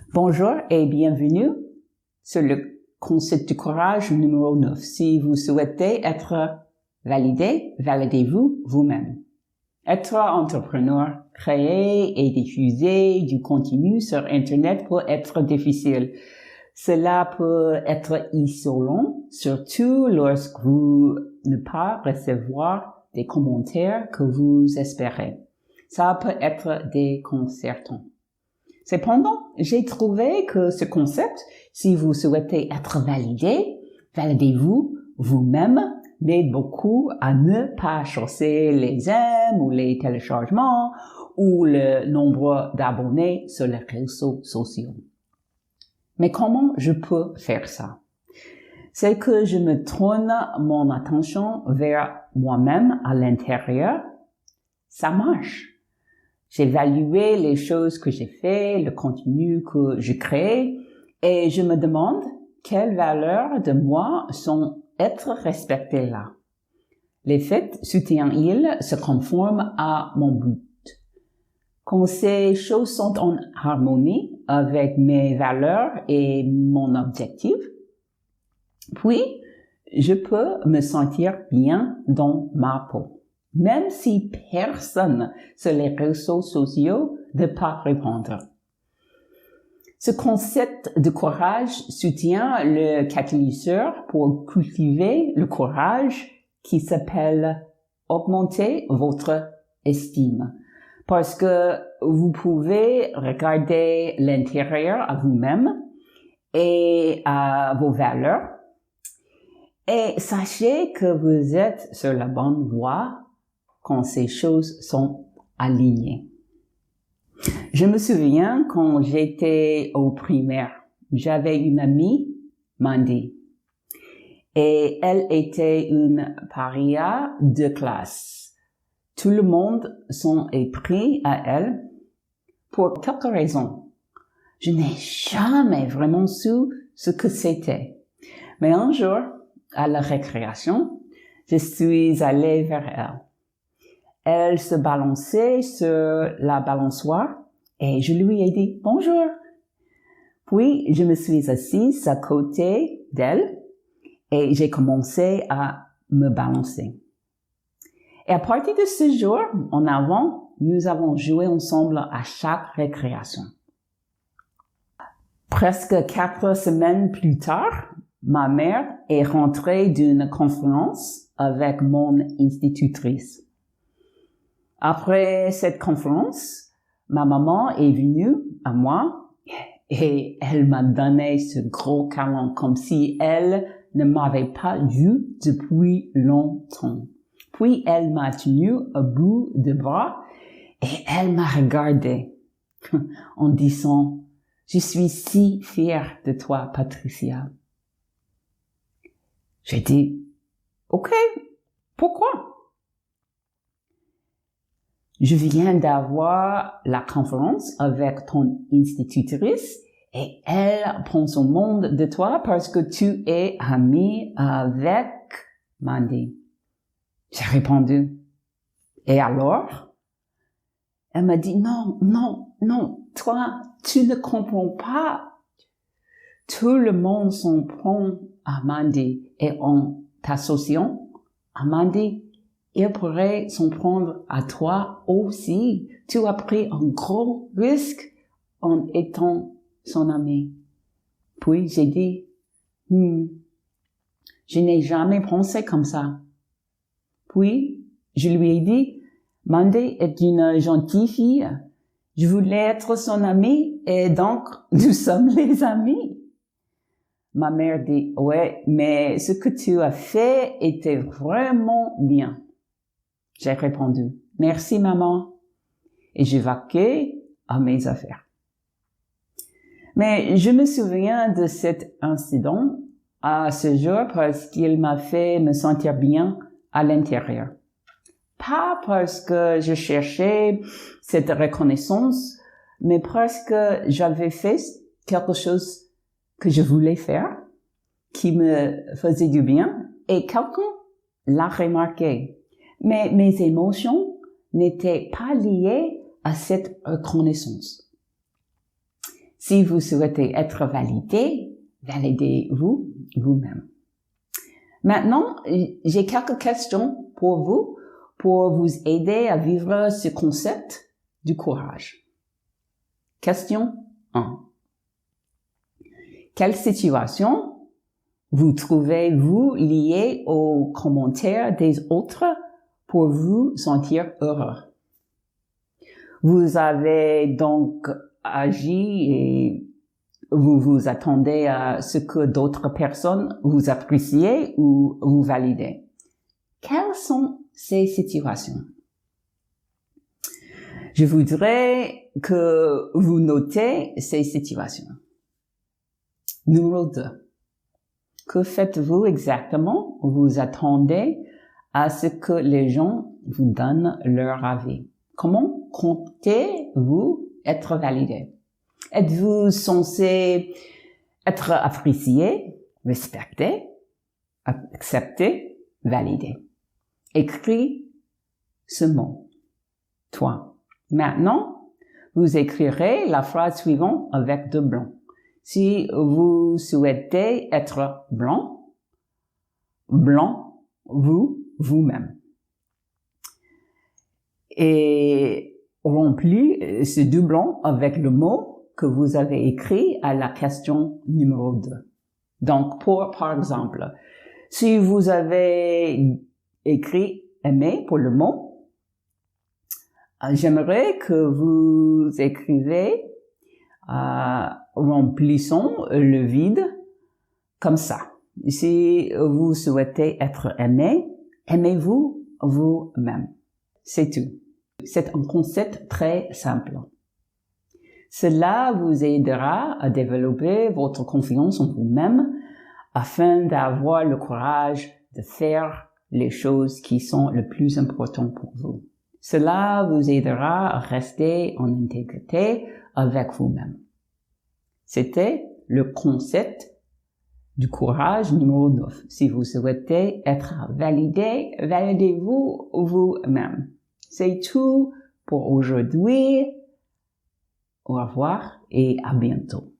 Bonjour et bienvenue sur le concept du courage numéro 9. Si vous souhaitez être validé, validez-vous vous-même. Être entrepreneur, créer et diffuser du contenu sur Internet peut être difficile. Cela peut être isolant, surtout lorsque vous ne pas recevoir des commentaires que vous espérez. Ça peut être déconcertant. Cependant, j'ai trouvé que ce concept, si vous souhaitez être validé, validez-vous vous-même, m'aide beaucoup à ne pas chasser les j'aime ou les téléchargements ou le nombre d'abonnés sur les réseaux sociaux. Mais comment je peux faire ça? C'est que je me tourne mon attention vers moi-même à l'intérieur. Ça marche. J'évalue les choses que j'ai fait, le contenu que je crée, et je me demande quelles valeurs de moi sont être respectées là. Les faits soutiennent-ils se conforment à mon but? Quand ces choses sont en harmonie avec mes valeurs et mon objectif, puis je peux me sentir bien dans ma peau. Même si personne sur les réseaux sociaux ne peut pas répondre. Ce concept de courage soutient le catalyseur pour cultiver le courage qui s'appelle augmenter votre estime. Parce que vous pouvez regarder l'intérieur à vous-même et à vos valeurs et sachez que vous êtes sur la bonne voie quand ces choses sont alignées. Je me souviens quand j'étais au primaire, j'avais une amie, Mandy, et elle était une paria de classe. Tout le monde s'en est pris à elle pour quelques raisons. Je n'ai jamais vraiment su ce que c'était. Mais un jour, à la récréation, je suis allée vers elle. Elle se balançait sur la balançoire et je lui ai dit « Bonjour ». Puis, je me suis assise à côté d'elle et j'ai commencé à me balancer. Et à partir de ce jour, en avant, nous avons joué ensemble à chaque récréation. Presque 4 semaines plus tard, ma mère est rentrée d'une conférence avec mon institutrice. Après cette conférence, ma maman est venue à moi et elle m'a donné ce gros câlin comme si elle ne m'avait pas vu depuis longtemps. Puis elle m'a tenu à bout de bras et elle m'a regardé en disant « Je suis si fière de toi, Patricia ». J'ai dit « Ok, pourquoi ?» Je viens d'avoir la conférence avec ton institutrice et elle pense au monde de toi parce que tu es amie avec Mandy. J'ai répondu. Et alors? Elle m'a dit non, toi, tu ne comprends pas. Tout le monde s'en prend à Mandy et en t'associant à Mandy, il pourrait s'en prendre à toi aussi. Tu as pris un gros risque en étant son ami. Puis j'ai dit, je n'ai jamais pensé comme ça. Puis je lui ai dit, Mandy est une gentille fille. Je voulais être son amie et donc nous sommes les amis. Ma mère dit, ouais, mais ce que tu as fait était vraiment bien. J'ai répondu, merci maman, et j'ai vaqué à mes affaires. Mais je me souviens de cet incident à ce jour parce qu'il m'a fait me sentir bien à l'intérieur. Pas parce que je cherchais cette reconnaissance, mais parce que j'avais fait quelque chose que je voulais faire, qui me faisait du bien, et quelqu'un l'a remarqué. Mais mes émotions n'étaient pas liées à cette reconnaissance. Si vous souhaitez être validé, validez-vous vous-même. Maintenant, j'ai quelques questions pour vous aider à vivre ce concept du courage. Question 1. Quelle situation vous trouvez-vous liée aux commentaires des autres pour vous sentir heureux? Vous avez donc agi et vous vous attendez à ce que d'autres personnes vous apprécient ou vous valident. Quelles sont ces situations? Je voudrais que vous notez ces situations. Numéro 2. Que faites-vous exactement? Vous attendez à ce que les gens vous donnent leur avis. Comment comptez-vous être validé? Êtes-vous censé être apprécié, respecté, accepté, validé? Écris ce mot. Toi. Maintenant, vous écrirez la phrase suivante avec deux blancs. Si vous souhaitez être blanc, vous-même. Et remplis ces deux blancs avec le mot que vous avez écrit à la question numéro 2. Donc, par exemple, si vous avez écrit aimer pour le mot, j'aimerais que vous écrivez remplissons le vide comme ça. Si vous souhaitez être aimé, aimez-vous vous-même. C'est tout. C'est un concept très simple. Cela vous aidera à développer votre confiance en vous-même afin d'avoir le courage de faire les choses qui sont le plus importantes pour vous. Cela vous aidera à rester en intégrité avec vous-même. C'était le concept du courage numéro 9. Si vous souhaitez être validé, validez-vous vous-même. C'est tout pour aujourd'hui. Au revoir et à bientôt.